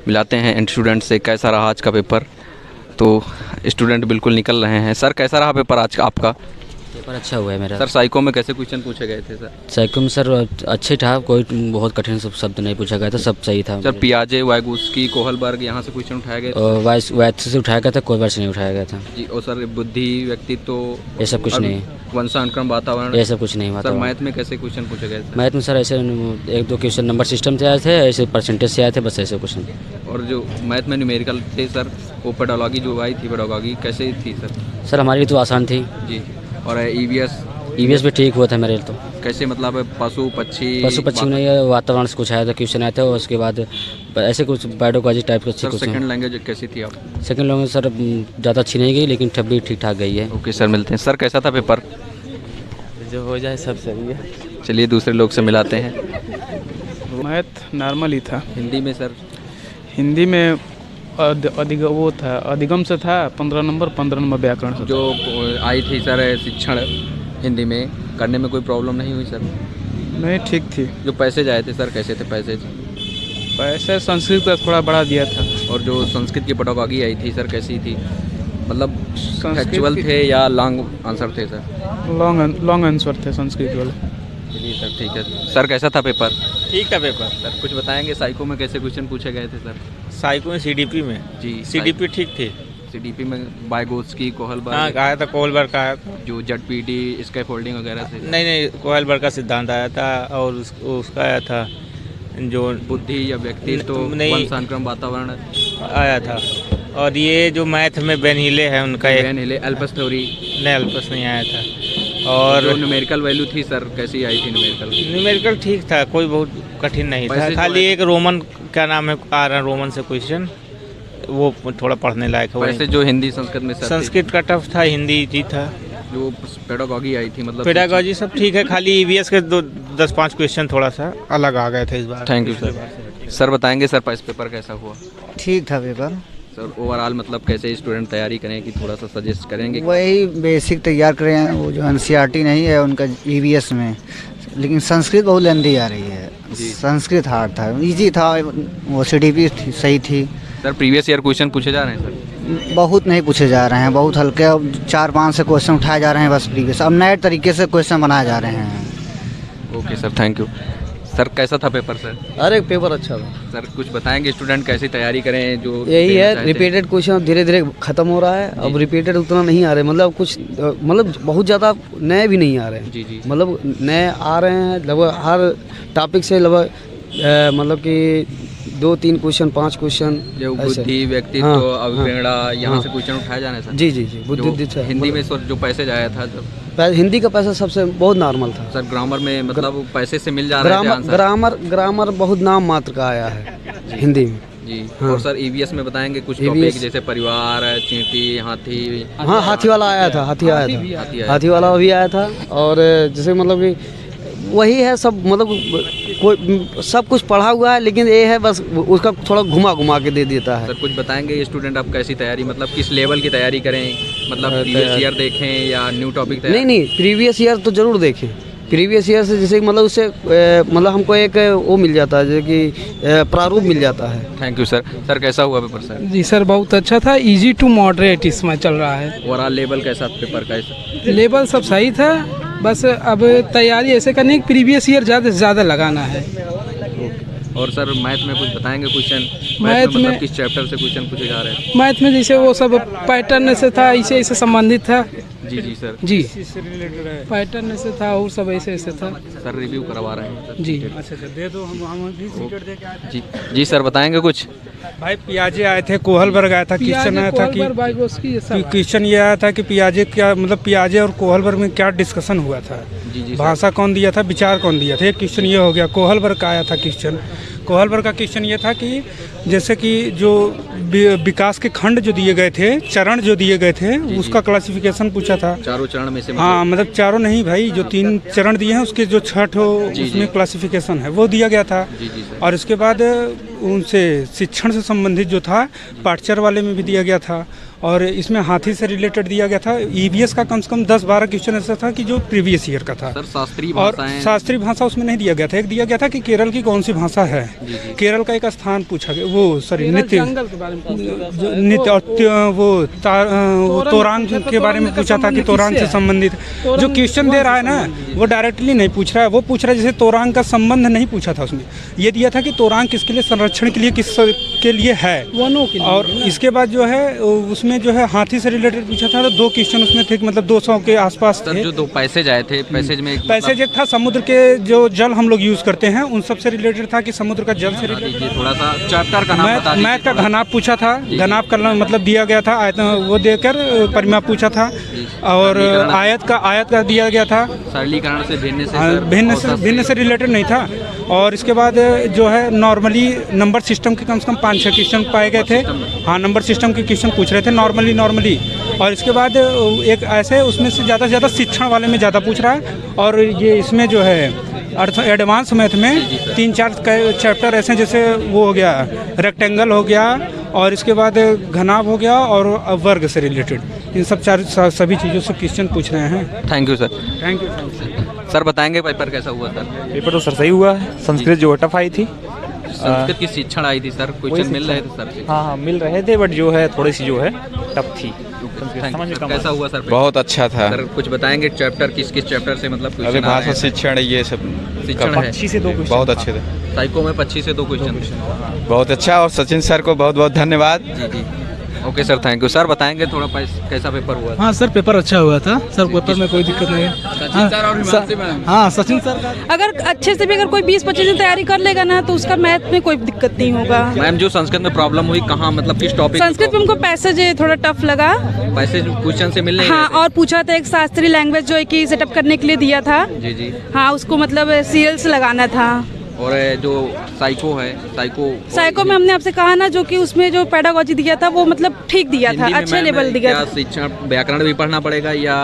मिलाते हैं स्टूडेंट से कैसा रहा आज का पेपर। तो स्टूडेंट बिल्कुल निकल रहे हैं। सर कैसा रहा पेपर आज का आपका? पेपर अच्छा हुआ है मेरा। सर साइको में कैसे क्वेश्चन पूछे गए थे सर? साइको में सर अच्छे था, कोई बहुत कठिन शब्द नहीं पूछा गया था, सब सही था। सर पियाजे, वाइगोत्स्की, कोहलबर्ग यहाँ से क्वेश्चन उठाए गए और वाइस से उठाया गया था, कोई वर्ष नहीं उठाया गया था जी। और सर बुद्धि, व्यक्तित्व तो ये सब कुछ नहीं, वंशानुक्रम, वातावरण ये सब कुछ नहीं हुआ सर। था। मैथ में कैसे क्वेश्चन पूछे गए थे? मैथ में सर ऐसे 1-2 क्वेश्चन नंबर सिस्टम से आए थे, ऐसे परसेंटेज से आए थे, बस ऐसे कुछ नहीं। और जो मैथ में न्यूमेरिकल थे सर, वो पेडागॉजी जो आई थी, पेडागॉजी कैसे थी सर? सर हमारी तो आसान थी जी। और ईवीएस भी ठीक हुआ था मेरे तो। कैसे मतलब पशु पक्षी नहीं है, वातावरण से कुछ आया था, क्वेश्चन आए थे। और उसके बाद ऐसे कुछ पेडागॉजी टाइप के सर। सेकंड लैंग्वेज कैसी थी आप? सेकंड लैंग्वेज सर ज़्यादा अच्छी नहीं गई, लेकिन तब भी ठीक ठाक गई है। ओके सर, मिलते हैं। सर कैसा था पेपर? जो हो जाए सब सही है। चलिए दूसरे लोग से मिलाते हैं। मैथ नॉर्मल ही था। हिंदी में सर? हिंदी में अधिगम से था 15 नंबर व्याकरण से। जो आई थी सर शिक्षण हिंदी में, करने में कोई प्रॉब्लम नहीं हुई सर? नहीं, ठीक थी। जो पैसेज आए थे सर कैसे थे पैसेज? पैसे संस्कृत का थोड़ा बढ़ा दिया था। और जो संस्कृत की पेडागॉजी आई थी सर कैसी थी? मतलब फैक्चुअल थे या लॉन्ग आंसर थे सर? लॉन्ग आंसर थे संस्कृत वाले। चलिए सर, ठीक है। सर कैसा था पेपर? ठीक था पेपर। सर कुछ बताएंगे साइको में कैसे क्वेश्चन पूछे गए थे सर? साइको में सीडीपी में जी। सीडीपी ठीक थी। सीडीपी में वाइगोत्स्की, कोहलबर्ग। हाँ आया था, कोहलबर्ग का आया था। जो जेडपीटी, स्कैफोल्डिंग वगैरह से? नहीं, कोहलबर्ग का सिद्धांत आया था। और उसका आया था जो बुद्धि या व्यक्तित्व, नहीं, वंशानुक्रम, वातावरण आया था। और ये जो मैथ में बेनहिले है उनका एल्पस थ्योरी। नहीं, अल्पस नहीं आया था। और जो न्यूमेरिकल वैल्यू थी सर कैसी आई थी न्यूमेरिकल ठीक था, कोई बहुत कठिन नहीं था। खाली एक रोमन क्या नाम है आ रहा, रोमन से क्वेश्चन, वो थोड़ा पढ़ने लायक है। वैसे जो हिंदी संस्कृत में संस्कृत का टफ था, हिंदी जी था। जो पेडागॉजी आई थी मतलब पेडागॉजी सब ठीक है, खाली ईवीएस के 10-5 क्वेश्चन थोड़ा सा अलग आ गए थे इस बार। Thank you sir. सर बताएंगे सर पेपर कैसा हुआ? ठीक था पेपर सर। ओवरऑल मतलब कैसे स्टूडेंट तैयारी करें कि थोड़ा सा सजेस्ट करेंगे? वही बेसिक तैयार करें, वो जो एनसीईआरटी नहीं है उनका ईवीएस में। लेकिन संस्कृत बहुत लेंदी आ रही है। संस्कृत हार्ड था, इजी था। वो सीडीपी सही थी सर। प्रीवियस ईयर क्वेश्चन पूछे जा रहे हैं सर? बहुत नहीं पूछे जा रहे हैं, बहुत हल्के। 4-5 से क्वेश्चन उठाए जा रहे हैं बस प्रीवियस। अब नए तरीके से क्वेश्चन बनाए जा रहे हैं। Okay sir, thank you. Sir कैसा था पेपर सर? अरे पेपर अच्छा था सर। कुछ बताएंगे स्टूडेंट कैसी तैयारी करें? जो यही है, रिपीटेड क्वेश्चन धीरे धीरे खत्म हो रहा है। अब रिपीटेड उतना नहीं आ रहे, मतलब कुछ मतलब बहुत ज़्यादा नए भी नहीं आ रहे हैं। जी। मतलब नए आ रहे हैं लगभग हर टॉपिक से, लगभग मतलब कि 2-3 क्वेश्चन, 5 क्वेश्चन। जो बुद्धि, व्यक्तित्व, अवप्रेरणा, यहाँ से क्वेश्चन उठाए जाने सर? जी। बुद्धि हिंदी में सर जो पैसेज आया था हिंदी का पैसा सबसे बहुत नॉर्मल था सर। ग्रामर में मतलब पैसे से मिल जा रहा है। ग्रामर बहुत नाम मात्र का आया है हिंदी में जी। हाँ। और सर ईवीएस में बताएंगे कुछ टॉपिक जैसे परिवार, चींटी, हाथी? हाँ, हाथी वाला आया था। हाथी वाला भी आया था। और जैसे मतलब कि वही है सब, मतलब कोई सब कुछ पढ़ा हुआ है, लेकिन ये है बस उसका थोड़ा घुमा के दे देता है। सर कुछ बताएंगे ये स्टूडेंट आप कैसी तैयारी, मतलब किस लेवल की तैयारी करें? मतलब प्रीवियस ईयर देखें या न्यू टॉपिक? नहीं, प्रीवियस ईयर तो जरूर देखें। प्रीवियस ईयर से जैसे मतलब उससे मतलब हमको एक वो मिल जाता है, जो कि प्रारूप मिल जाता है। Thank you sir. सर कैसा हुआ पेपर सर? जी सर, बहुत अच्छा था। इजी टू मॉडरेट इसमें चल रहा है। ओवरऑल लेवल कैसा पेपर का? लेवल सब सही था, बस अब तैयारी ऐसे करनी है कि प्रीवियस ईयर ज़्यादा से ज़्यादा लगाना है। और सर मैथ में कुछ बताएंगे क्वेश्चन? मैथ में मतलब किस चैप्टर से क्वेश्चन पूछे जा रहे हैं? मैथ में जैसे वो सब पैटर्न से था, इसे संबंधित था। जी सर। जी, पैटर्न से था और सब ऐसे था। सर रिव्यू करवा रहे हैं सर? जी। अच्छा दे दो, हम जी सर बताएंगे कुछ? भाई पियाजे आए थे, कोहलबर्ग आया था। क्वेश्चन आया था कि क्वेश्चन ये आया था कि पियाजे क्या मतलब, पियाजे और कोहलबर्ग में क्या डिस्कशन हुआ था? जी। भाषा कौन दिया था, विचार कौन दिया था? एक क्वेश्चन ये हो गया। कोहलबर्ग का आया था क्वेश्चन। कोहलबर्ग का क्वेश्चन ये था कि जैसे कि जो विकास के खंड जो दिए गए थे, चरण जो दिए गए थे, उसका क्लासिफिकेशन पूछा था। चारों चरण में से? हाँ, मतलब चारों नहीं भाई, जो 3 चरण दिए हैं उसके जो 6 उसमें क्लासिफिकेशन है वो दिया गया था। और इसके बाद उनसे शिक्षण से संबंधित जो था पाठचर वाले में भी दिया गया था। और इसमें हाथी से रिलेटेड दिया गया था। ईवीएस का कम से कम 10-12 क्वेश्चन ऐसा था कि जो प्रीवियस ईयर का था। सर शास्त्रीय और भाषाएं, शास्त्रीय भाषा उसमें नहीं दिया गया था। एक दिया गया था कि केरल की कौन सी भाषा है, केरल का एक स्थान पूछा गया, वो सॉरी नृत्य, नृत्य और वो तोरांग के बारे में पूछा था कि तोरांग से संबंधित जो क्वेश्चन दे रहा है ना वो डायरेक्टली नहीं पूछ रहा है, वो पूछ रहा है जैसे तोरांग का संबंध नहीं पूछा था उसमें। ये दिया था कि तोरांग किसके लिए, संरक्षण के लिए, किस के लिए है। और इसके बाद जो है उसमें जो है हाथी से रिलेटेड पूछा था, तो 2 क्वेश्चन उसमें थे, मतलब 200 के आसपास थे। जो 2 पैसेज आए थे, पैसेज में पैसेज एक था समुद्र के जो जल हम लोग यूज करते हैं उन सब से रिलेटेड था कि समुद्र का जल से रिलेटेड। थोड़ा सा चैप्टर का नाम बता दीजिए। मैथ का घनाभ पूछा था, घनाभ का मतलब दिया गया था, वो देकर परिमाप पूछा था। और आयत का दिया गया था। सरलीकरण से भिन्न से रिलेटेड नहीं था। और इसके बाद जो है नॉर्मली नंबर सिस्टम के कम से कम 5-6 क्वेश्चन पाए गए थे। हाँ, नंबर सिस्टम के क्वेश्चन पूछ रहे थे नॉर्मली। और इसके बाद एक ऐसे उसमें से ज़्यादा शिक्षण वाले में ज़्यादा पूछ रहा है। और ये इसमें जो है एडवांस मैथ में 3-4 चैप्टर ऐसे, जैसे वो हो गया रेक्टेंगल हो गया, और इसके बाद घनाभ हो गया, और वर्ग से रिलेटेड इन सब सभी चीज़ों से क्वेश्चन पूछ रहे हैं। Thank you sir. Thank you sir. बताएंगे पेपर कैसा हुआ सर? पेपर तो सर सही हुआ है। संस्कृत जो टफ आई थी, संस्कृत की शिक्षण आई थी सर, क्वेश्चन मिल रहे थे सर से? हाँ मिल रहे थे, बट जो है थोड़ी सी जो है टफ थी। समझ में कैसा हुआ सर? बहुत अच्छा था सर। कुछ बताएंगे चैप्टर, किस चैप्टर से मतलब क्वेश्चन? अभी भाषा शिक्षण ये सब शिक्षण है, 25 से 2 क्वेश्चन बहुत अच्छे थे। साइको में 25 से 2 क्वेश्चन। बहुत अच्छा, और सचिन सर को बहुत बहुत धन्यवाद। जी। Okay sir, thank you. Sir बताएंगे थोड़ा कैसा पेपर हुआ? हाँ सर, पेपर अच्छा हुआ था सर, पेपर में कोई दिक्कत नहीं है। हाँ सचिन सर, अगर अच्छे से भी अगर कोई 20-25 दिन तैयारी कर लेगा ना तो उसका मैथ में कोई दिक्कत नहीं होगा। मैम जो संस्कृत में प्रॉब्लम हुई कहाँ, मतलब किस टॉपिक? संस्कृत में हमको पैसेज थोड़ा टफ लगा। पैसेज क्वेश्चन से मिलने? हाँ, और पूछा था एक शास्त्रीय लैंग्वेज जो है कि सेटअप करने के लिए दिया था। जी। हाँ, उसको मतलब सीरियल्स लगाना था। और जो साइको है, साइको में हमने आपसे कहा ना, जो कि उसमें जो पेडागोजी दिया था वो मतलब ठीक दिया था, अच्छे लेवल दिया था। शिक्षण व्याकरण भी पढ़ना पड़ेगा या?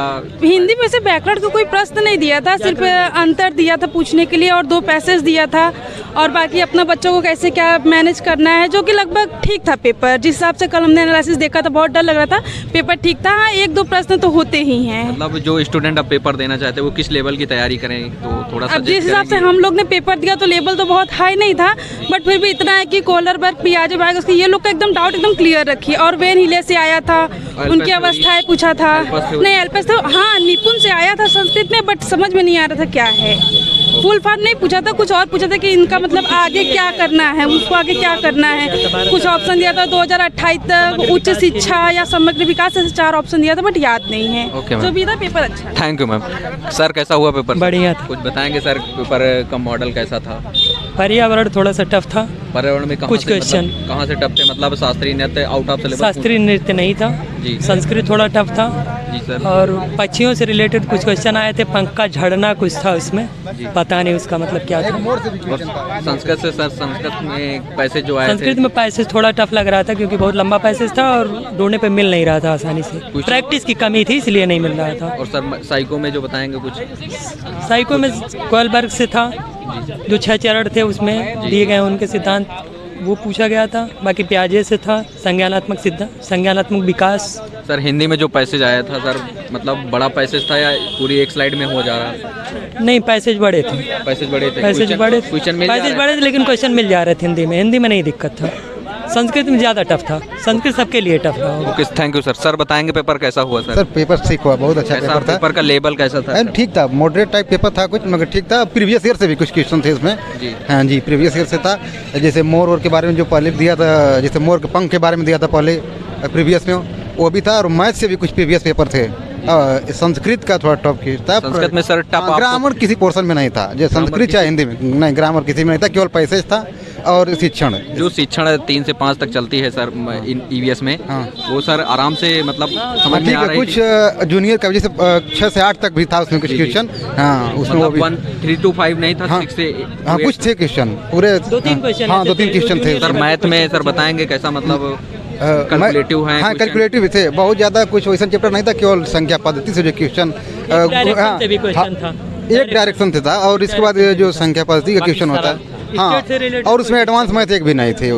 हिंदी में से व्याकरण का कोई प्रश्न नहीं दिया था, सिर्फ अंतर दिया था पूछने के लिए, और 2 पैसेज दिया था, और बाकी अपना बच्चों को कैसे क्या मैनेज करना है, जो कि लगभग ठीक था पेपर। जिस हिसाब से कल हमने एनालिसिस देखा था बहुत डर लग रहा था, पेपर ठीक था। हाँ, 1-2 प्रश्न तो होते ही हैं। मतलब जो स्टूडेंट अब पेपर देना चाहते हैं वो किस लेवल की तैयारी करें, तो थोड़ा सा अब जिस हिसाब से हम लोग ने पेपर दिया तो लेवल तो बहुत हाई नहीं था, बट फिर भी इतना है कि कोलरबर्ग, पियाजे बाग, उसके ये लोग का एकदम डाउट एकदम क्लियर रखिए। और वेन हिले से आया था, उनकी अवस्थाएं पूछा था। नहीं, एल्पस तो हाँ निपुण से आया था संस्कृत में, बट समझ में नहीं आ रहा था क्या है। फुल फॉर्म नहीं पूछा था, कुछ और पूछा था कि इनका मतलब आगे क्या करना है, उसको आगे क्या करना है। कुछ ऑप्शन दिया था 2028 तक उच्च शिक्षा या समग्र विकास, ऐसे 4 ऑप्शन दिया था, बट याद नहीं है। जो भी था पेपर अच्छा। Thank you ma'am. सर कैसा हुआ पेपर? बढ़िया था। कुछ बताएंगे सर, पेपर का मॉडल कैसा था? पर्यावरण थोड़ा सा टफ था। पर्यावरण में कुछ क्वेश्चन कहाँ से टफ थे? मतलब शास्त्रीय नृत्य आउट ऑफ सिलेबस? शास्त्रीय नृत्य नहीं था जी। संस्कृत थोड़ा टफ था जी सर। और पक्षियों से रिलेटेड कुछ क्वेश्चन आए थे, पंख का झड़ना कुछ था उसमें, पता नहीं उसका मतलब क्या था। संस्कृत से सर, संस्कृत में पैसेज जो आए थे? संस्कृत में पैसेज थोड़ा टफ लग रहा था क्योंकि बहुत लंबा पैसेज था और ढूंढने पे मिल नहीं रहा था आसानी से, प्रैक्टिस की कमी थी इसलिए नहीं मिल रहा था। और सर साइको में जो बताएंगे कुछ? साइको में कोलबर्ग से था, जो 6 चरण थे उसमें दिए गए उनके सिद्धांत वो पूछा गया था। बाकी प्याजे से था संज्ञानात्मक सिद्धांत, संज्ञानात्मक विकास। सर हिंदी में जो पैसेज आया था सर, मतलब बड़ा पैसेज था या पूरी एक स्लाइड में हो जा रहा? नहीं, पैसेज बड़े थे। पैसेज बड़े थे, पैसेज बड़े थे, लेकिन क्वेश्चन मिल जा रहे थे हिंदी में नहीं दिक्कत था। संस्कृत में ज़्यादा टफ था, संस्कृत सबके लिए टफ रहा। Okay, thank you sir. Sir बताएंगे पेपर कैसा हुआ? सर पेपर ठीक हुआ, बहुत अच्छा पेपर था। पेपर का लेवल कैसा था? ठीक था, मॉडरेट टाइप पेपर था कुछ, मगर ठीक था। प्रीवियस ईयर से भी कुछ क्वेश्चन थे इसमें जी। हाँ जी, प्रीवियस ईयर से था। जैसे मोर के बारे में जो पहले दिया था, जैसे मोर के पंख के बारे में दिया था पहले प्रीवियस में, वो भी था। और मैथ से भी कुछ प्रीवियस पेपर थे। संस्कृत का थोड़ा टफ था। संस्कृत में सर टफ? ग्रामर किसी पोर्शन में नहीं था, जो संस्कृत या हिंदी में नहीं, ग्रामर किसी में नहीं था, केवल पैसेज था और शिक्षण। जो शिक्षण 3 से 5 तक चलती है सर ईवीएस में, वो सर आराम से मतलब समझ में आ रही कुछ जूनियर का जैसे 6 से 8 तक भी था उसमें कुछ क्वेश्चन। हाँ, उसमें वो भी 1, 3 to 5 नहीं था, 6 से हाँ कुछ थे क्वेश्चन पूरे 2-3 क्वेश्चन। हाँ 2-3 क्वेश्चन थे सर। मैथ में सर बताएंगे कैसा, मतलब कैलकुलेटिव है? हाँ कैलकुलेटिव भी थे, बहुत ज़्यादा कुछ वैसा चैप्टर नहीं था, केवल संख्या पद्धति से जो क्वेश्चन एक डायरेक्शन से भी क्वेश्चन था, एक डायरेक्शन से था। और इसके बाद जो संख्या पद्धति का क्वेश्चन होता है हाँ, और उसमें एडवांस मैथ एक भी नहीं थे,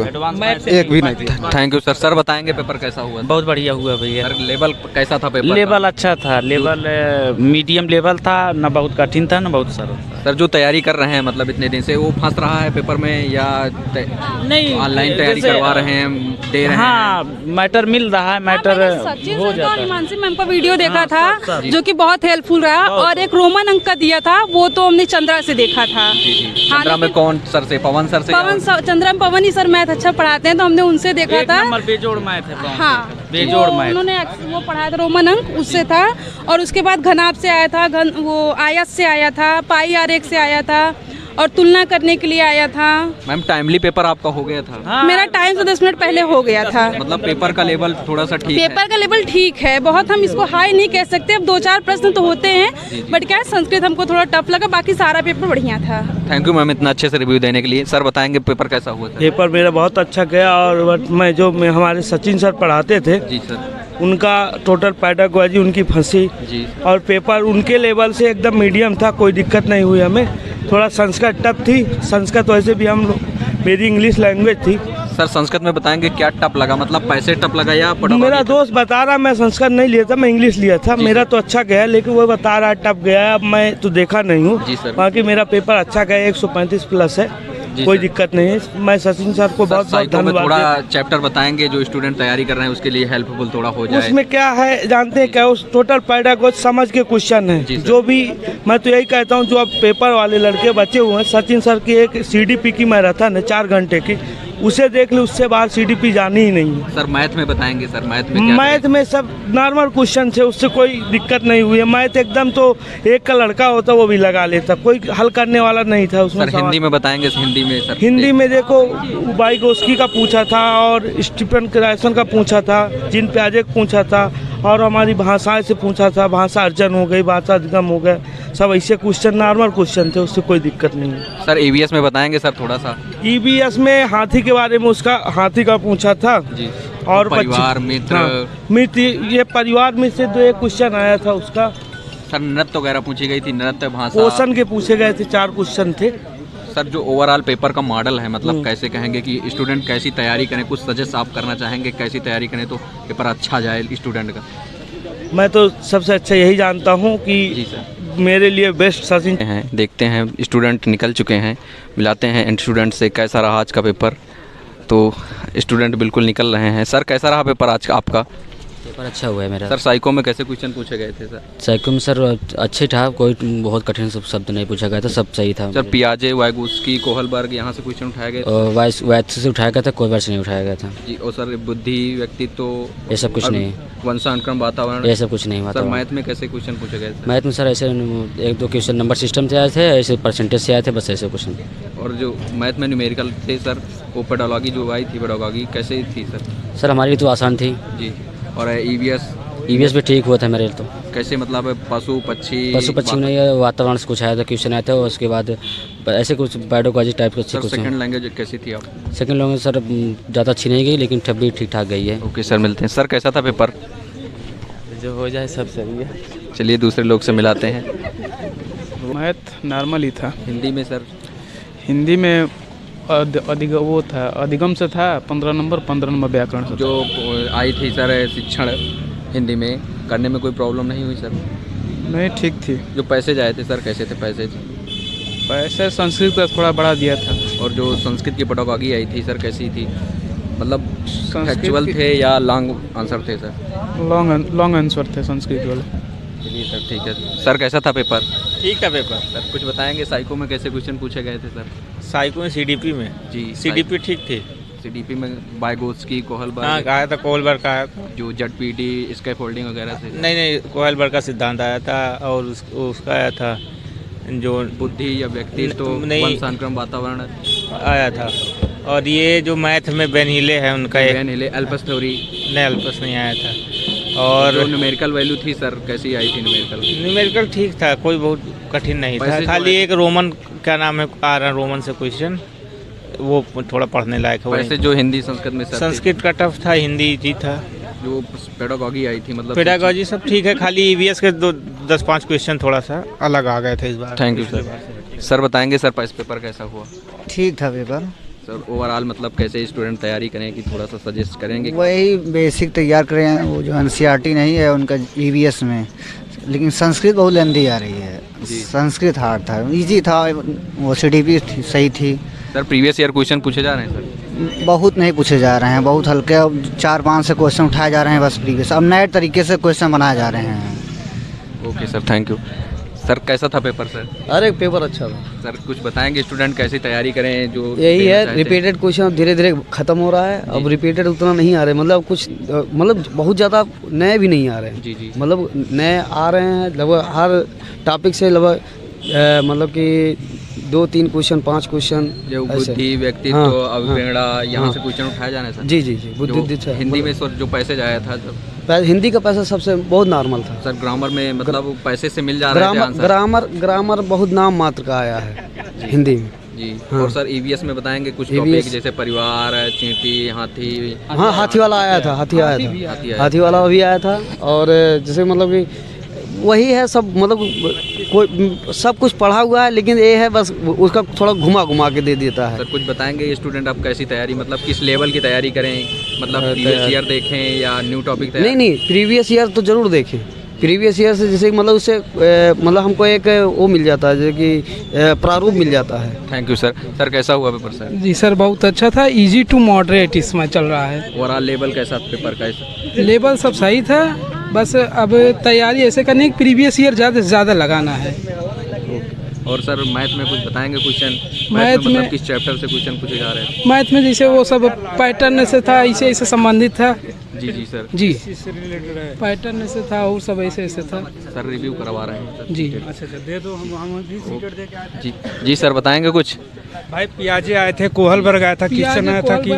एक भी नहीं थे। Thank you sir. सर बताएंगे पेपर कैसा हुआ? बहुत बढ़िया हुआ भैया। सर लेवल कैसा था पेपर? लेवल अच्छा था, लेवल मीडियम लेवल था, न बहुत कठिन था न बहुत सरल। सर जो तैयारी कर रहे हैं मतलब इतने दिन से, वो फंस रहा है पेपर में या नहीं ऑनलाइन तैयारी करवा रहे हैं, दे रहे हैं? हाँ, मैटर मिल रहा है, मैटर हो जाता है। हिमांशी मैम का वीडियो देखा था जो कि बहुत हेल्पफुल रहा, और एक रोमन अंक का दिया था वो तो हमने चंद्रा से देखा था। चंद्रा में कौन सर से? पवन सर से? चंद्रा में पवन ही सर मैथ अच्छा पढ़ाते हैं, तो हमने उनसे देखा था। बेजोड़ मैथ है। हाँ, बेजोड़ मैथ उन्होंने वो पढ़ाया था, रोमन अंक उससे था। और उसके बाद घनाभ से आया था, वो आयत से आया था, पाई आरेख से आया था, और तुलना करने के लिए आया था। मैम टाइमली पेपर आपका हो गया था? हाँ, मेरा टाइम से 10 मिनट पहले हो गया था। मतलब पेपर का लेवल थोड़ा सा ठीक है? पेपर का लेवल ठीक है, बहुत हम इसको हाई नहीं कह सकते। अब 2-4 प्रश्न तो होते हैं, बट क्या है, संस्कृत हमको थोड़ा टफ लगा, बाकी सारा पेपर बढ़िया था। थैंक यू मैम इतना अच्छे से रिव्यू देने के लिए। सर बताएंगे पेपर कैसा हुआ था? पेपर मेरा बहुत अच्छा गया, और मैं हमारे सचिन सर पढ़ाते थे जी सर, उनका टोटल पैडागोजी उनकी फंसी जी, और पेपर उनके लेवल से एकदम मीडियम था, कोई दिक्कत नहीं हुई हमें। थोड़ा संस्कृत टफ थी, संस्कृत वैसे भी हम लोग, मेरी इंग्लिश लैंग्वेज थी। सर संस्कृत में बताएंगे क्या टफ लगा, मतलब पैसे टफ लगा या मेरा दोस्त बता रहा, मैं संस्कृत नहीं लिया था, मैं इंग्लिश लिया था, मेरा तो अच्छा गया, लेकिन वो बता रहा टफ गया। अब मैं तो देखा नहीं हूँ, बाकी मेरा पेपर अच्छा गया, 135 प्लस है, कोई दिक्कत नहीं है। मैं सचिन सर को बहुत बहुत धन्यवाद। थोड़ा चैप्टर बताएंगे जो स्टूडेंट तैयारी कर रहे हैं उसके लिए हेल्पफुल थोड़ा हो जाए। उसमें क्या है जानते हैं क्या, उस टोटल पैडागोज समझ के क्वेश्चन है, जो भी मैं तो यही कहता हूँ, जो अब पेपर वाले लड़के बचे हुए हैं, सचिन सर की एक CDP की मैराथन है 4 घंटे की, उसे देख लो, उससे बाहर CDP जानी ही नहीं है। सर मैथ में बताएंगे? सर मैथ में क्या? मैथ में सब नॉर्मल क्वेश्चन थे, उससे कोई दिक्कत नहीं हुई है। मैथ एकदम तो एक का लड़का होता वो भी लगा लेता, कोई हल करने वाला नहीं था उसमें। सर हिंदी में बताएंगे? हिंदी में सर, हिंदी में देखो, वाइगोस्की का पूछा था, और स्टीफन क्राइसन का पूछा था, जिन प्याजे का पूछा था, और हमारी भाषाएं से पूछा था, भाषा अर्जन हो गई, भाषा अधिगम हो गए, सब ऐसे क्वेश्चन नॉर्मल क्वेश्चन थे, उससे कोई दिक्कत नहीं है। सर EVS में बताएंगे सर थोड़ा सा? EVS में हाथी के बारे में, उसका हाथी का पूछा था जी, और परिवार मित्र। हाँ, मित्र, ये परिवार में से 2 क्वेश्चन आया था उसका। सर नृत्य वगैरह पूछी गई थी, नृत्य भाषा, पोषण के पूछे गए थे, 4 क्वेश्चन थे। सर जो ओवरऑल पेपर का मॉडल है, मतलब कैसे कहेंगे कि स्टूडेंट कैसी तैयारी करें, कुछ सजेस्ट आप करना चाहेंगे कैसी तैयारी करें तो पेपर अच्छा जाए स्टूडेंट का? मैं तो सबसे अच्छा यही जानता हूँ कि जी सर, मेरे लिए बेस्ट सचिन हैं। देखते हैं स्टूडेंट निकल चुके हैं, मिलाते हैं स्टूडेंट से कैसा रहा आज का पेपर। तो स्टूडेंट बिल्कुल निकल रहे हैं। सर कैसा रहा पेपर आज का आपका? पेपर अच्छा हुआ है मेरा। सर साइको में कैसे क्वेश्चन पूछे गए थे सर? साइको में सर अच्छे था, कोई बहुत कठिन शब्द नहीं पूछा गया था, सब सही था। सर पियाजे, वाइगोस्की, कोहलबर्ग यहाँ से क्वेश्चन उठाया गया? वैथ से उठाया गया था, कोई वर्ष नहीं उठाया गया था जी। और सर बुद्धि, व्यक्तित्व, ये सब कुछ नहीं, वंशानुक्रम, वातावरण, ये सब कुछ नहीं हुआ। सर मैथ में कैसे क्वेश्चन पूछे गए थे? मैथ में सर ऐसे 1-2 क्वेश्चन नंबर सिस्टम से आए थे, ऐसे परसेंटेज से आए थे, बस ऐसे क्वेश्चन। और जो मैथ में न्यूमेरिकल थे सर, वो पेडागोजी जो आई थी, पेडागोजी कैसे थी सर? सर हमारी तो आसान थी जी। और EVS भी ठीक हुआ था मेरे तो। कैसे मतलब पशु पक्षी नहीं, वातावरण से कुछ आया था, क्वेश्चन आया था, और उसके बाद ऐसे कुछ पेडागोजी टाइप का। सर सेकंड लैंग्वेज कैसी थी आप? सेकंड लैंग्वेज सर ज़्यादा अच्छी नहीं गई, लेकिन तब भी ठीक ठाक गई है। ओके सर, मिलते हैं। सर कैसा था पेपर? जो हो जाए सब सही है। चलिए दूसरे लोग से मिलाते हैं। मैथ नॉर्मल ही था। हिंदी में सर? हिंदी में वो था, अधिगम से था 15 नंबर, 15 नंबर व्याकरण से। जो आई थी सर शिक्षण हिंदी में, करने में कोई प्रॉब्लम नहीं हुई सर? नहीं, ठीक थी। जो पैसेज आए थे सर कैसे थे पैसेज? पैसे संस्कृत का थोड़ा बड़ा दिया था। और जो संस्कृत की पेडागोजी आई थी सर कैसी थी, मतलब फैक्चुअल थे या लॉन्ग आंसर थे सर? लॉन्ग आंसर थे संस्कृत वाले। चलिए सर ठीक है। सर कैसा था पेपर? ठीक था पेपर। सर कुछ बताएंगे साइको में कैसे क्वेश्चन पूछे गए थे सर? साइको में CDP में जी, CDP ठीक थी। CDP में वाइगोस्की, कोहलबर्ग? हाँ आया था, कोहलबर्ग का आया था। जो ZPT, स्कैफोल्डिंग वगैरह से? नहीं, कोहलबर्ग का सिद्धांत आया था, और उसका आया था जो बुद्धि या व्यक्तित्व, वंशानुक्रम, वातावरण आया था। और ये जो मैथ में बेनहिले है उनका, बेनहिले, एल्पस थ्योरी? नहीं, एल्पस नहीं आया था। और जो न्यूमेरिकल वैल्यू थी सर कैसी आई थी न्यूमेरिकल? न्यूमेरिकल ठीक था, कोई बहुत कठिन नहीं था, खाली एक रोमन क्या नाम है आ रहा, रोमन से क्वेश्चन, वो थोड़ा पढ़ने लायक है। वैसे जो हिंदी संस्कृत में संस्कृत का टफ था, हिंदी जी था। जो पेडागोजी आई थी मतलब पेडागोजी सब ठीक है, खाली EVS के 10-5 क्वेश्चन थोड़ा सा अलग आ गए थे इस बार। Thank you sir. सर बताएंगे सर पेपर कैसा हुआ? ठीक था पेपर सर ओवरऑल मतलब कैसे स्टूडेंट तैयारी करें कि थोड़ा सा सजेस्ट करेंगे? वही बेसिक तैयार करें, वो जो एनसीईआरटी नहीं है उनका ईवीएस में, लेकिन संस्कृत बहुत लेंदी आ रही है। संस्कृत हार्ड था, इजी था, वो सीडीपी सही थी। सर प्रीवियस ईयर क्वेश्चन पूछे जा रहे हैं सर? बहुत नहीं पूछे जा रहे हैं, बहुत हल्के 4-5 से क्वेश्चन उठाए जा रहे हैं बस प्रीवियस। अब नए तरीके से क्वेश्चन बनाए जा रहे हैं। Okay sir, thank you. Sir कैसा था पेपर सर? अरे पेपर अच्छा था सर। कुछ बताएंगे स्टूडेंट कैसी तैयारी करें? जो यही है, रिपीटेड क्वेश्चन धीरे धीरे खत्म हो रहा है। अब रिपीटेड उतना नहीं आ रहे, मतलब कुछ मतलब बहुत ज़्यादा नए भी नहीं आ रहे हैं। जी। मतलब नए आ रहे हैं लगभग हर टॉपिक से, लगभग मतलब कि 2-3 क्वेश्चन, 5 क्वेश्चन, जो बुद्धि, व्यक्तित्व, अभिप्रेरणा, यहाँ से क्वेश्चन उठाए जाने सर? जी। बुद्धि हिंदी में सर जो पैसेज आया था हिंदी का पैसा सबसे बहुत नॉर्मल था सर। ग्रामर में मतलब पैसे से मिल जा रहे थे आंसर? ग्रामर बहुत नाम मात्र का आया है हिंदी में जी। और सर ईवीएस में बताएंगे कुछ टॉपिक जैसे परिवार, चींटी, हाथी? हाँ, हाथी वाला आया था, हाथी वाला भी आया था। और जैसे मतलब कि वही है सब, मतलब कोई सब कुछ पढ़ा हुआ है, लेकिन ये है बस उसका थोड़ा घुमा के दे देता है। सर कुछ बताएंगे ये स्टूडेंट आप कैसी तैयारी, मतलब किस लेवल की तैयारी करें? मतलब प्रीवियस ईयर देखें या न्यू टॉपिक? नहीं, प्रीवियस ईयर तो जरूर देखें। प्रीवियस ईयर से जैसे मतलब उससे मतलब हमको एक वो मिल जाता है, जो कि प्रारूप मिल जाता है। Thank you sir. सर कैसा हुआ पेपर सर? जी सर बहुत अच्छा था, इजी टू मॉडरेट इसमें चल रहा है। ओवरऑल लेवल कैसा पेपर का? लेवल सब सही था, बस अब तैयारी ऐसे करनी कि प्रीवियस ईयर ज़्यादा से ज़्यादा लगाना है। और सर मैथ में कुछ बताएंगे क्वेश्चन? मैथ में मतलब किस चैप्टर से क्वेश्चन पूछे जा रहे हैं? मैथ में जैसे वो सब पैटर्न से था, ऐसे संबंधित था। जी सर। जी पैटर्न से था और सब ऐसे था। सर रिव्यू करवा रहे हैं सर? जी। अच्छा दे दो, हम भी सीकर दे के। जी सर बताएंगे कुछ? भाई पियाजे आए थे, कोहलबर्ग आया था, क्वेश्चन आया था कि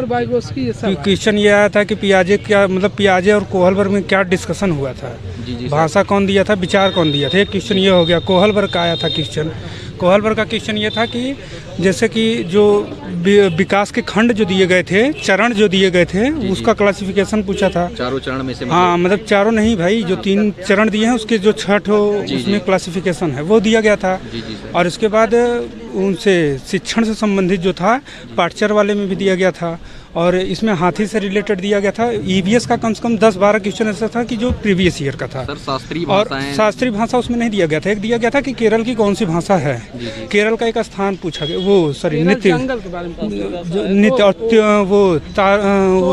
क्वेश्चन ये आया था कि पियाजे क्या मतलब पियाजे और कोहलबर्ग में क्या डिस्कशन हुआ था? जी भाषा कौन दिया था, विचार कौन दिया था? एक क्वेश्चन ये हो गया। कोहलबर्ग का आया था क्वेश्चन। कोहलबर्ग का क्वेश्चन ये था कि जैसे कि जो विकास के खंड जो दिए गए थे, चरण जो दिए गए थे, उसका क्लासिफिकेशन पूछा था। चारों चरण में से? हाँ मतलब चारों नहीं भाई, जो 3 चरण दिए हैं उसके जो 6 उसमें क्लासिफिकेशन है वो दिया गया था। और इसके बाद उनसे शिक्षण से संबंधित जो था पाठचर वाले में भी दिया गया था। और इसमें हाथी से रिलेटेड दिया गया था। ईवीएस का कम से कम 10-12 क्वेश्चन ऐसा था कि जो प्रीवियस ईयर का था। सर शास्त्रीय और भाषाएं? शास्त्रीय भाषा उसमें नहीं दिया गया था। एक दिया गया था कि केरल की कौन सी भाषा है। केरल का एक स्थान पूछा गया, वो सॉरी नृत्य, नृत्य और वो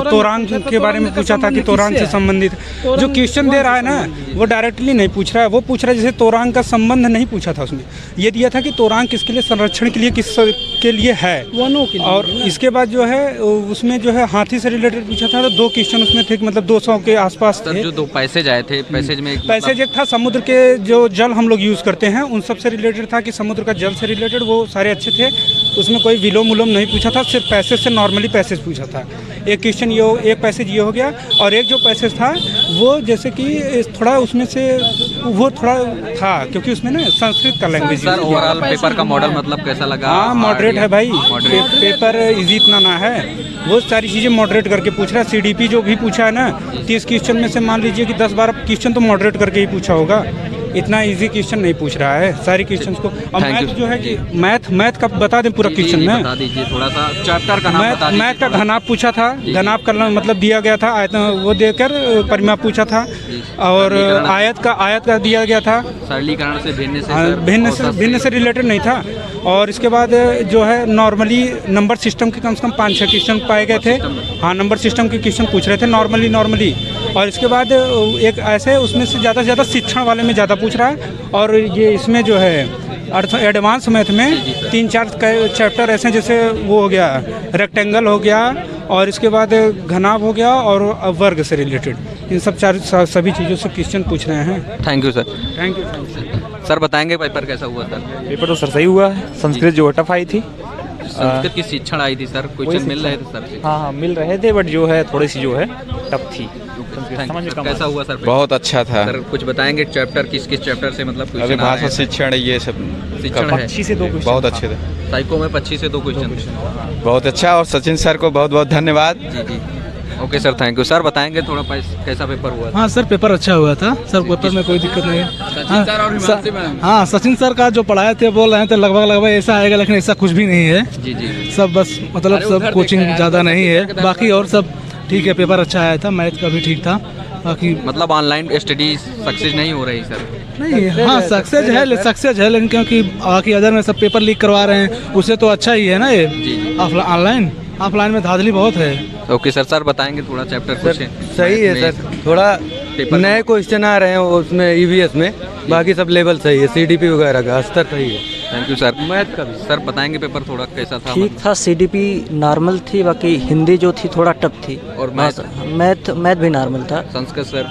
तोरांग के बारे में पूछा था कि तोरांग से संबंधित जो क्वेश्चन दे रहा है ना वो डायरेक्टली नहीं पूछ रहा है, वो पूछ रहा है जैसे तोरांग का संबंध नहीं पूछा था उसमें। ये दिया था कि तोरांग किसके लिए, संरक्षण के लिए, किस के लिए है। और इसके बाद जो है उसमें जो है हाथी से रिलेटेड पूछा था, तो 2 क्वेश्चन उसमें थे, मतलब 200 के आसपास थे। जो 2 पैसेज आए थे, पैसेज में पैसेज एक था समुद्र के जो जल हम लोग यूज़ करते हैं उन सब से रिलेटेड था कि समुद्र का जल से रिलेटेड, वो सारे अच्छे थे। उसमें कोई विलोम उलोम नहीं पूछा था, सिर्फ पैसेज से नॉर्मली पैसेज पूछा था। एक क्वेश्चन ये एक पैसेज ये हो गया। और एक जो पैसेज था वो जैसे कि थोड़ा उसमें से वो थोड़ा था क्योंकि उसमें ना संस्कृत का लैंग्वेज। सर ओवरऑल पेपर का मॉडल मतलब कैसा लगा? हाँ मॉडरेट है भाई, पेपर इजी इतना ना है, वो सारी चीज़ें मॉडरेट करके पूछ रहा है। सीडीपी जो भी पूछा है ना 30 क्वेश्चन में से मान लीजिए कि 10-12 क्वेश्चन तो मॉडरेट करके ही पूछा होगा, इतना इजी क्वेश्चन नहीं पूछ रहा है सारी क्वेश्चंस को। और मैथ जो है कि मैथ का बता दें पूरा क्वेश्चन में? बता दीजिए थोड़ा सा चैप्टर का नाम बता दीजिए। मैथ का घनाभ पूछा था, घनाभ का मतलब दिया गया था, वो देकर परिमाप पूछा था। और आयत का दिया गया था। सरलीकरण से भिन्न से रिलेटेड नहीं था। और इसके बाद जो है नॉर्मली नंबर सिस्टम के कम से कम 5-6 क्वेश्चन पाए गए थे। हाँ नंबर सिस्टम के क्वेश्चन पूछ रहे थे नॉर्मली। और इसके बाद एक ऐसे उसमें से ज़्यादा शिक्षण वाले में ज़्यादा पूछ रहा है। और ये इसमें जो है अर्थ एडवांस मैथ में 3-4 चैप्टर ऐसे जैसे वो हो गया रेक्टेंगल हो गया और इसके बाद घनाभ हो गया और वर्ग से रिलेटेड, इन सब सभी चीज़ों से क्वेश्चन पूछ रहे हैं। Thank you sir. Thank you sir बताएंगे पेपर कैसा हुआ सर? पेपर तो सर सही हुआ है। संस्कृत जो टफ आई थी, संस्कृत की शिक्षण आई थी सर, क्वेश्चन मिल रहे थे सर से? हाँ मिल रहे थे, बट जो है थोड़ी सी जो है टफ थी। कैसा हुआ सर? बहुत अच्छा था सर। कुछ बताएंगे चैप्टर किस चैप्टर से मतलब अभी भाषा शिक्षण ये सब 25 से 2 बहुत अच्छे थे। साइको में 25 से 2 क्वेश्चन। बहुत अच्छा। और सचिन सर को बहुत बहुत धन्यवाद। जी okay sir, thank you. Sir बताएंगे थोड़ा कैसा पेपर हुआ था? हाँ सर, पेपर अच्छा हुआ था सर, पेपर में कोई दिक्कत नहीं है। हाँ, सचिन सर का जो पढ़ाए थे बोल रहे थे लगभग ऐसा आएगा, लेकिन ऐसा कुछ भी नहीं है। जी जी, सब बस मतलब सब कोचिंग ज़्यादा नहीं है, बाकी और सब ठीक है। पेपर अच्छा आया था, मैथ का भी ठीक था। बाकी मतलब ऑनलाइन स्टडी सक्सेस नहीं हो रही सर? नहीं, हाँ सक्सेस है लेकिन क्योंकि बाकी अदर में सब पेपर लीक करवा रहे हैं, उससे तो अच्छा ही है ना ये ऑफलाइन में धांधली बहुत है। ओके सर, सर बताएंगे थोड़ा चैप्टर कुछ? सही है सर, थोड़ा नए क्वेश्चन आ रहे हैं उसमें ईवीएस में, बाकी सब लेवल सही है, सीडीपी वगैरह का स्तर सही है। Thank you sir. मैथ का भी सर बताएंगे पेपर थोड़ा कैसा था? ठीक था, सीडीपी नॉर्मल थी, बाकी हिंदी जो थी थोड़ा टफ थी। और मैथ भी नॉर्मल था। संस्कृत सर?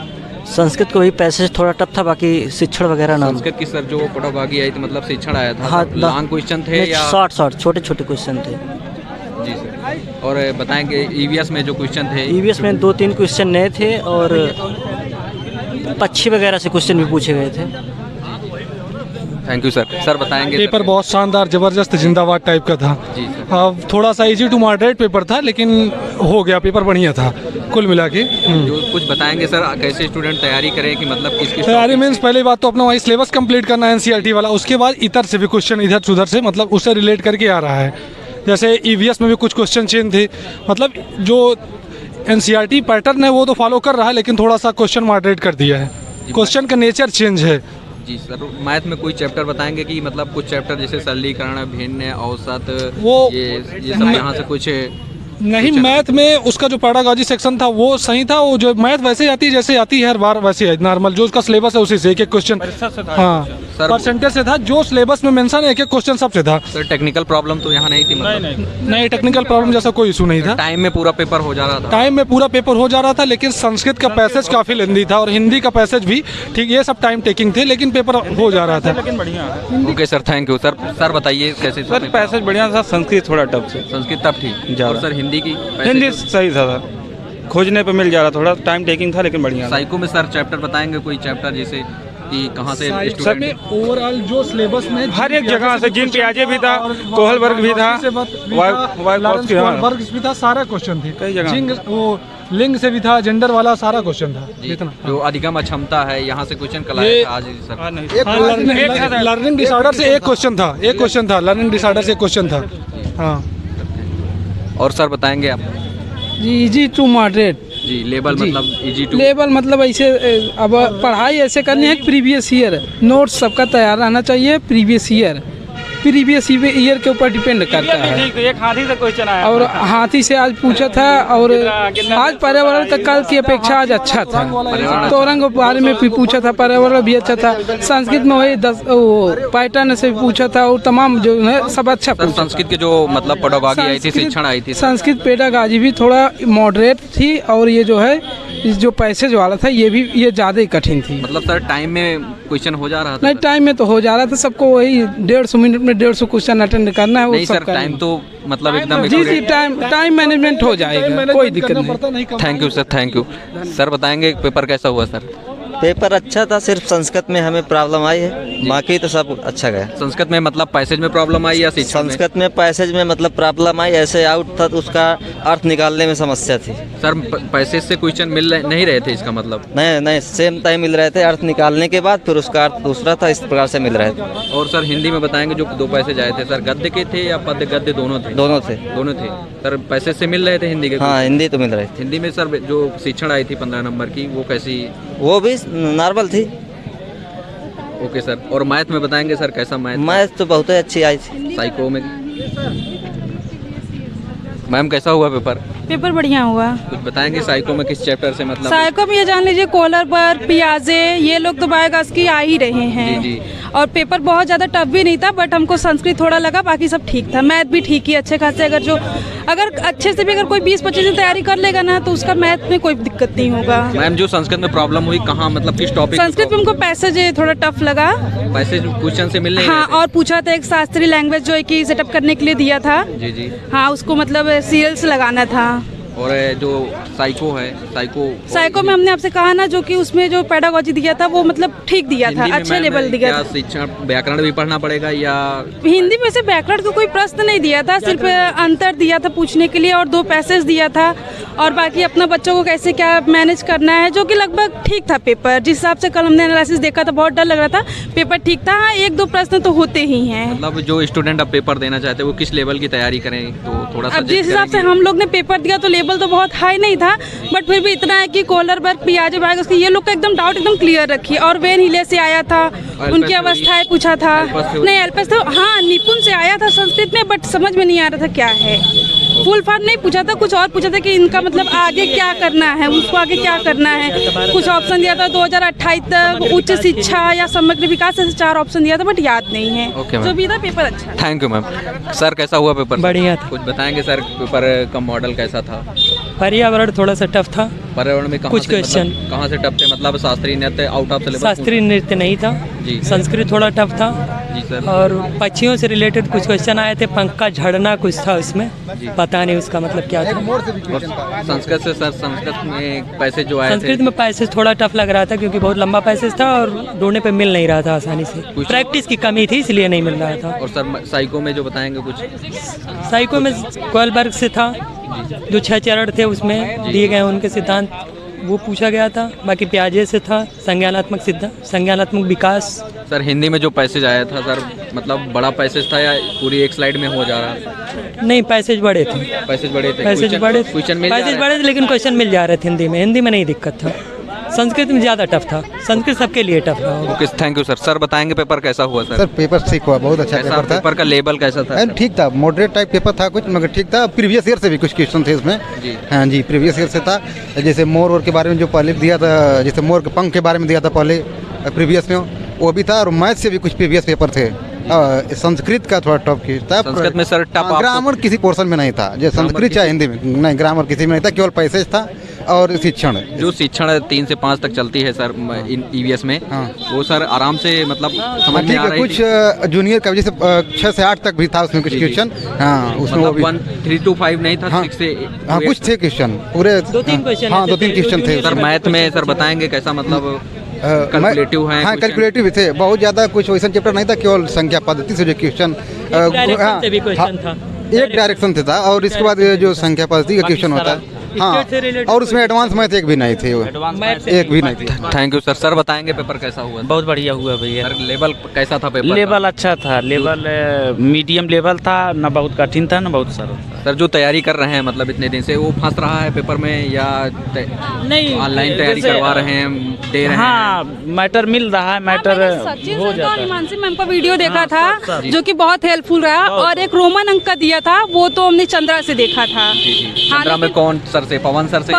संस्कृत को भी पैसेज थोड़ा टफ था, बाकी शिक्षण वगैरह नॉर्मल। संस्कृत की सर जो पढ़ाभागी आई थी, मतलब शिक्षण आया था? हाँ, लॉन्ग क्वेश्चन थे या शॉर्ट छोटे क्वेश्चन थे? जी सर। और बताएंगे ईवीएस में जो क्वेश्चन थे? ईवीएस में 2-3 क्वेश्चन नए थे और पक्षी वगैरह से क्वेश्चन भी पूछे गए थे। Thank you sir. सर बताएंगे? पेपर बहुत शानदार, जबरदस्त, जिंदाबाद टाइप का था। जी सर। थोड़ा सा इजी टू मॉडरेट पेपर था, लेकिन हो गया, पेपर बढ़िया था कुल मिला के। जो कुछ बताएंगे सर, कैसे स्टूडेंट तैयारी करें कि मतलब किसकी तैयारी मीन्स पहली बात तो अपना वही सिलेबस कंप्लीट करना है एनसीईआरटी वाला, उसके बाद इधर से भी क्वेश्चन इधर उधर से मतलब उससे रिलेट करके आ रहा है। जैसे ईवीएस में भी कुछ क्वेश्चन चेंज थे, मतलब जो एनसीईआरटी पैटर्न है वो तो फॉलो कर रहा है, लेकिन थोड़ा सा क्वेश्चन मॉडरेट कर दिया है, क्वेश्चन का नेचर चेंज है। जी सर। मैथ में कोई चैप्टर बताएंगे कि मतलब कुछ चैप्टर जैसे सरलीकरण, भिन्न, औसत, वो ये सब यहाँ से कुछ नहीं, मैथ में उसका जो पैडागॉजी सेक्शन था वो सही था। वो जो मैथ वैसे आती है जैसे आती है हर बार, वैसे है नॉर्मल, जो उसका सिलेबस है उसी से एक क्वेश्चन। हाँ, परसेंटेज से था, जो सिलेबस में मेंशन है एक क्वेश्चन सबसे था। सर टेक्निकल प्रॉब्लम तो यहाँ नहीं थी? मतलब नहीं, टेक्निकल प्रॉब्लम जैसा कोई इशू नहीं था। टाइम में पूरा पेपर हो जा रहा था? टाइम में पूरा पेपर हो जा रहा था, लेकिन संस्कृत का पैसेज काफ़ी लेंदी था और हिंदी का पैसेज भी ठीक, ये सब टाइम टेकिंग थे, लेकिन पेपर हो जा रहा था। लेकिन बढ़िया। Okay sir, thank you. Sir sir बताइए कैसे? सर पैसेज बढ़िया था, संस्कृत थोड़ा टफ से। संस्कृत टफ थी? और सर हिंदी की? हिंदी सही था सर, खोजने पे मिल जा रहा, थोड़ा टाइम टेकिंग था लेकिन बढ़िया। साइको में सर चैप्टर बताएंगे कोई चैप्टर जैसे कि कहाँ से स्टूडेंट? ओवरऑल जो सिलेबस में हर एक जगह से, जिन पियाजे भी था, कोहल वर्ग भी था, वर्ग भी था, सारा क्वेश्चन थे कई जगह। वो लिंग से भी था, जेंडर वाला सारा क्वेश्चन था। जितना जो अधिगम क्षमता है यहाँ से क्वेश्चन कलाया आज सर। लर्निंग डिसऑर्डर से एक क्वेश्चन था, लर्निंग डिसऑर्डर से एक क्वेश्चन था। हाँ। और सर बताएंगे आप? जी, इजी टू मॉडरेट। जी, लेवल मतलब इजी टू लेवल मतलब ऐसे, अब पढ़ाई ऐसे करनी है, प्रीवियस ईयर नोट्स सबका तैयार रहना चाहिए। प्रीवियस ईयर के ऊपर डिपेंड करता है। एक हाथी से क्वेश्चन आया और हाथी से आज पूछा था, और आज पर्यावरण का कल की अपेक्षा आज अच्छा था। तोरंग के बारे में भी पूछा था, पर्यावरण भी अच्छा था। संस्कृत में वही 10 पैटर्न से पूछा था, और तमाम जो है सब अच्छा पूछा। संस्कृत की जो मतलब पेडागॉजी आई थी, शिक्षण आई थी, संस्कृत पेडागॉजी भी थोड़ा मॉडरेट थी, और ये जो है जो पैसेज वाला था ये ज़्यादा ही कठिन थी। मतलब सर टाइम में क्वेश्चन हो जा रहा था? नहीं, टाइम में तो हो जा रहा था, सबको वही 150 मिनट में 150 क्वेश्चन अटेंड करना है। नहीं सर, टाइम तो मतलब एकदम जी टाइम मैनेजमेंट हो जाएगा, कोई दिक्कत नहीं। Thank you sir, thank you. Sir बताएंगे पेपर कैसा हुआ? सर पेपर अच्छा था, सिर्फ संस्कृत में हमें प्रॉब्लम आई है, बाकी तो सब अच्छा गया। संस्कृत में मतलब पैसेज में प्रॉब्लम आई या शिक्षण? संस्कृत में पैसेज में मतलब प्रॉब्लम आई, ऐसे आउट था तो उसका अर्थ निकालने में समस्या थी। सर पैसेज से क्वेश्चन मिल नहीं रहे थे इसका मतलब? नहीं, सेम टाइम मिल रहे थे, अर्थ निकालने के बाद फिर उसका अर्थ दूसरा था, इस प्रकार से मिल रहे थे। और सर हिंदी में बताएंगे जो 2 पैसेज आए थे सर, गद्य के थे या पद्य गद्य दोनों थे? दोनों थे। सर पैसेज से मिल रहे थे हिंदी के? हाँ, हिंदी तो मिल रही थी। हिंदी में सर जो शिक्षण आई थी 15 नंबर की, वो कैसी? वो भी नॉर्मल थी। Okay sir. और मैथ में बताएंगे सर कैसा? मैथ तो बहुत ही अच्छी आई थी। साइको में मैम कैसा हुआ पेपर? पेपर बढ़िया हुआ। कुछ बताएंगे साइको में किस चैप्टर से? मतलब साइको में ये जान लीजिए, कोहलर वर्ग, पियाजे, ये लोग तो बायोगैस की आ ही रहे हैं। जी। और पेपर बहुत ज़्यादा टफ भी नहीं था, बट हमको संस्कृत थोड़ा लगा, बाकी सब ठीक था। मैथ भी ठीक ही अच्छे खासे, अगर अच्छे से भी अगर कोई 20-25 दिन तैयारी कर लेगा ना, तो उसका मैथ में कोई दिक्कत नहीं होगा। मैम जो संस्कृत में प्रॉब्लम हुई कहाँ, मतलब किस टॉपिक? संस्कृत में हमको पैसेज थोड़ा टफ लगा। पैसेज क्वेश्चन से मिलने? हाँ, और पूछा था एक शास्त्रीय लैंग्वेज जो है कि सेटअप करने के लिए दिया था। जी। हाँ, उसको मतलब सीरियल्स लगाना था। और जो साइको है, साइको में हमने आपसे कहा ना, जो कि उसमें जो पेडागोजी दिया था वो मतलब ठीक दिया था, अच्छे लेवल दिया था। शिक्षण व्याकरण भी पढ़ना पड़ेगा या हिंदी में से व्याकरण का कोई प्रश्न नहीं दिया था, सिर्फ अंतर दिया था पूछने के लिए और 2 पैसेज दिया था और बाकी अपना बच्चों को कैसे क्या मैनेज करना है, जो कि लगभग ठीक था पेपर। जिस हिसाब से कल हमने एनालिसिस देखा था बहुत डर लग रहा था, पेपर ठीक था। हाँ, 1-2 प्रश्न तो होते ही हैं। मतलब जो स्टूडेंट अब पेपर देना चाहते हैं वो किस लेवल की तैयारी करें, तो थोड़ा सा अब जिस हिसाब से हम लोग ने पेपर दिया तो लेवल तो बहुत हाई नहीं था, बट फिर भी इतना है कि कॉलर वर्क पियाजे बैग उसकी ये लोग का एकदम डाउट एकदम क्लियर रखी। और वेन हिले से आया था, उनकी अवस्थाएं पूछा था, नहीं एल्पस तो हाँ निपुण से आया था संस्कृत में, बट समझ में नहीं आ रहा था क्या है। फुल फॉर्म नहीं पूछा था, कुछ और पूछा था कि इनका मतलब आगे क्या करना है, उसको आगे क्या करना है। कुछ ऑप्शन दिया था 2028 तक उच्च शिक्षा या समग्र विकास, ऐसे 4 ऑप्शन दिया था, बट याद नहीं है। जो भी था पेपर अच्छा। Thank you ma'am. सर कैसा हुआ पेपर? बढ़िया था। कुछ बताएंगे सर, पेपर का मॉडल कैसा था? पर्यावरण थोड़ा सा टफ था। पर्यावरण में कुछ क्वेश्चन कहाँ से टफ थे? मतलब शास्त्रीय नृत्य आउट ऑफ सिलेबस? शास्त्रीय नृत्य नहीं था जी। संस्कृत थोड़ा टफ था जी सर। और पक्षियों से रिलेटेड कुछ क्वेश्चन आए थे, पंख का झड़ना कुछ था उसमें, पता नहीं उसका मतलब क्या था। संस्कृत से सर, संस्कृत में पैसेज जो आए थे, संस्कृत में पैसेज थोड़ा टफ लग रहा था क्योंकि बहुत लंबा पैसेज था और ढूंढने पे मिल नहीं रहा था आसानी से, प्रैक्टिस की कमी थी इसलिए नहीं मिल रहा था। और सर साइको में जो बताएंगे कुछ? साइको में कोहलबर्ग से था, जो 6 चरण थे उसमें दिए गए उनके सिद्धांत वो पूछा गया था। बाकी प्याजे से था संज्ञानात्मक सिद्धांत, संज्ञानात्मक विकास। सर हिंदी में जो पैसेज आया था सर, मतलब बड़ा पैसेज था या पूरी एक स्लाइड में हो जा रहा? नहीं, पैसेज बड़े थे। पैसेज बड़े थे, पैसेज बड़े थे लेकिन क्वेश्चन मिल जा रहे थे हिंदी में नहीं दिक्कत था। संस्कृत में ज़्यादा टफ था, संस्कृत सबके लिए टफ था। Okay, thank you sir. Sir बताएंगे पेपर कैसा हुआ? सर पेपर ठीक हुआ, बहुत अच्छा पेपर था। पेपर का लेवल कैसा था? ठीक था, मॉडरेट टाइप पेपर था कुछ, मगर ठीक था। प्रीवियस ईयर से भी कुछ क्वेश्चन थे इसमें जी। हाँ जी, प्रीवियस ईयर से था। जैसे मोर के बारे में जो पहले दिया था, जैसे मोर के पंख के बारे में दिया था पहले प्रीवियस में, वो भी था। और मैथ से भी कुछ प्रीवियस पेपर थे। संस्कृत का थोड़ा टफ था। संस्कृत में सर टफ, ग्रामर किसी पोर्शन में नहीं था, जो संस्कृत चाहे हिंदी में नहीं, ग्रामर किसी में नहीं था, केवल पैसेज था। और शिक्षण, जो शिक्षण 3 से 5 तक चलती है सर ईवीएस में, वो सर आराम से मतलब समझ में आ रही है। कुछ जूनियर का जैसे 6 से 8 तक भी था उसमें कुछ क्वेश्चन। हाँ, उसमें मतलब 1 3 to 5 नहीं था, 6 से हाँ कुछ थे क्वेश्चन पूरे 2-3 क्वेश्चन। हाँ 2-3 क्वेश्चन थे सर। मैथ में सर बताएंगे कैसा, मतलब कैलकुलेटिव है? हाँ कैलकुलेटिव भी थे, बहुत ज़्यादा कुछ वैसा चैप्टर नहीं था, केवल संख्या पद्धति से जो क्वेश्चन एक डायरेक्शन से था। और इसके बाद जो संख्या पद्धति का क्वेश्चन होता है, हाँ, और उसमें एडवांस मैथ एक भी नहीं थे, एक भी नहीं थी। Thank you sir. सर बताएंगे पेपर कैसा हुआ? बहुत बढ़िया हुआ भैया। सर लेवल कैसा था पेपर? लेवल अच्छा था, लेवल मीडियम लेवल था, ना बहुत कठिन था ना बहुत सरल। सर जो तैयारी कर रहे हैं मतलब इतने दिन से, वो फंस रहा है पेपर में या नहीं ऑनलाइन तैयारी करवा रहे हैं, दे रहे हैं? हाँ, मैटर मिल रहा है, मैटर हो जाता है। हिमांशी मैम का वीडियो देखा था जो कि बहुत हेल्पफुल रहा, और एक रोमन अंक का दिया था वो तो हमने चंद्रा से देखा था। चंद्रा में कौन सर से? पवन सर से?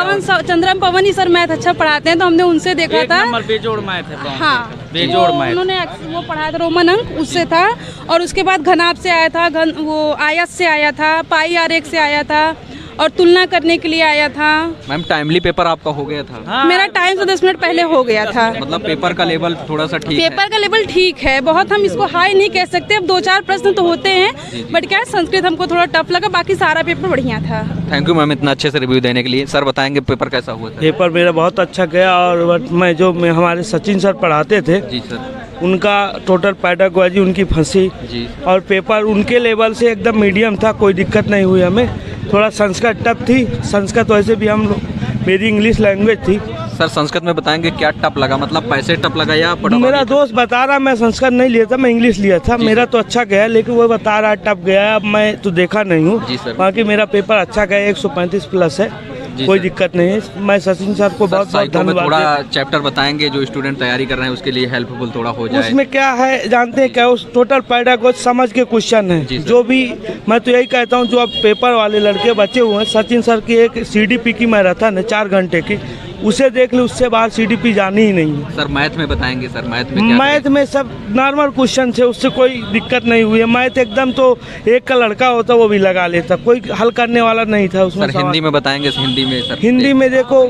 चंद्रा में पवन ही सर मैथ अच्छा पढ़ाते हैं, तो हमने उनसे देखा था। बेजोड़ मैथ है। हाँ, बेजोड़ मैथ उन्होंने वो पढ़ाया था, रोमन अंक उससे था। और उसके बाद घनाभ से आया था, वो आयत से आया था, पाई आरेख से आया था, और तुलना करने के लिए आया था। मैम टाइमली पेपर आपका हो गया था? हाँ, मेरा टाइम से 10 मिनट पहले हो गया था। मतलब पेपर का लेवल थोड़ा सा ठीक है? पेपर का लेवल ठीक है, बहुत हम इसको हाई नहीं कह सकते। अब 2-4 प्रश्न तो होते हैं, बट क्या है संस्कृत हमको थोड़ा टफ लगा, बाकी सारा पेपर बढ़िया था। थैंक यू मैम इतना अच्छे से रिव्यू देने के लिए। सर बताएंगे पेपर कैसा हुआ था? पेपर मेरा बहुत अच्छा गया। और मैं जो हमारे सचिन सर पढ़ाते थे जी सर, उनका टोटल पेडागोजी उनकी फंसी जी। और पेपर उनके लेवल से एकदम मीडियम था, कोई दिक्कत नहीं हुई हमें। थोड़ा संस्कृत टफ थी, संस्कृत वैसे भी हम लोग मेरी इंग्लिश लैंग्वेज थी। सर संस्कृत में बताएंगे क्या टफ लगा, मतलब पैसे टफ लगा या मेरा दोस्त बता रहा, मैं संस्कृत नहीं लिया था, मैं इंग्लिश लिया था। मेरा तो अच्छा गया, लेकिन वो बता रहा टफ गया। अब मैं तो देखा नहीं हूँ, बाकी मेरा पेपर अच्छा गया, 135 प्लस है, कोई दिक्कत नहीं है। मैं सचिन सर को बहुत बहुत धन्यवाद। थोड़ा चैप्टर बताएंगे जो स्टूडेंट तैयारी कर रहे हैं उसके लिए हेल्पफुल थोड़ा हो जाए। उसमें क्या है जानते हैं क्या, उस टोटल पेडागोजी समझ के क्वेश्चन है जो भी। मैं तो यही कहता हूँ जो अब पेपर वाले लड़के बचे हुए हैं, सचिन सर की एक CDP की मैराथन है 4 घंटे की, उसे देख ले, उससे बाहर CDP जानी ही नहीं है। सर मैथ में बताएंगे सर, मैथ में क्या मैथ में सब नॉर्मल क्वेश्चन थे, उससे कोई दिक्कत नहीं हुई है। मैथ एकदम तो एक का लड़का होता वो भी लगा लेता, कोई हल करने वाला नहीं था उसमें। सर हिंदी में बताएंगे, हिंदी में सर। हिंदी में देखो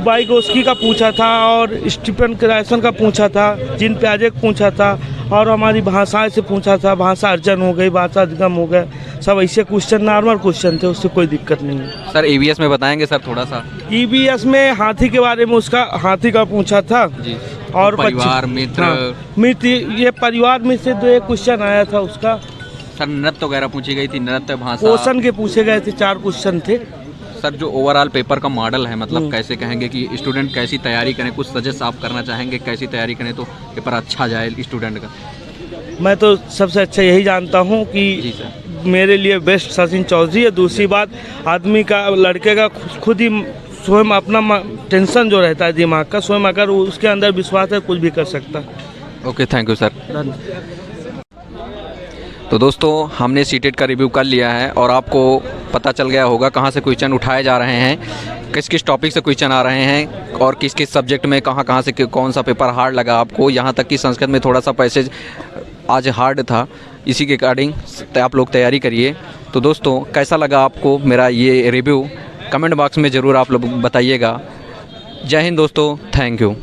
वाइगोस्की का पूछा था और स्टीफन क्राइसन का पूछा था, जीन पियाजे पूछा था और हमारी भाषाएं से पूछा था, भाषा अर्जन हो गई, भाषा अधिगम हो गया, सब ऐसे क्वेश्चन नॉर्मल क्वेश्चन थे, उससे कोई दिक्कत नहीं है। सर EVS में बताएंगे सर थोड़ा सा। EVS में हाथी के बारे में, उसका हाथी का पूछा था जी। और परिवार मित्र, मित्र, ये परिवार में से 2 क्वेश्चन आया था उसका। सर नृत्य वगैरह पूछी गई थी, नृत्य भाषा, पोषण के पूछे गए थे, 4 क्वेश्चन थे। सर जो ओवरऑल पेपर का मॉडल है, मतलब कैसे कहेंगे कि स्टूडेंट कैसी तैयारी करें, कुछ सजेस्ट आप करना चाहेंगे कैसी तैयारी करें तो पेपर अच्छा जाए स्टूडेंट का? मैं तो सबसे अच्छा यही जानता हूँ कि मेरे लिए बेस्ट सचिन चौधरी है। दूसरी बात, आदमी का, लड़के का खुद ही स्वयं अपना टेंशन जो रहता है दिमाग का, स्वयं अगर उसके अंदर विश्वास है कुछ भी कर सकता है। Okay, thank you sir. तो दोस्तों हमने सीटेट का रिव्यू कर लिया है और आपको पता चल गया होगा कहाँ से क्वेश्चन उठाए जा रहे हैं, किस किस टॉपिक से क्वेश्चन आ रहे हैं और किस किस सब्जेक्ट में कहाँ से कौन सा पेपर हार्ड लगा आपको। यहाँ तक कि संस्कृत में थोड़ा सा पैसेज आज हार्ड था, इसी के अकॉर्डिंग आप लोग तैयारी करिए। तो दोस्तों कैसा लगा आपको मेरा ये रिव्यू, कमेंट बॉक्स में ज़रूर आप लोग बताइएगा। जय हिंद दोस्तों, थैंक यू।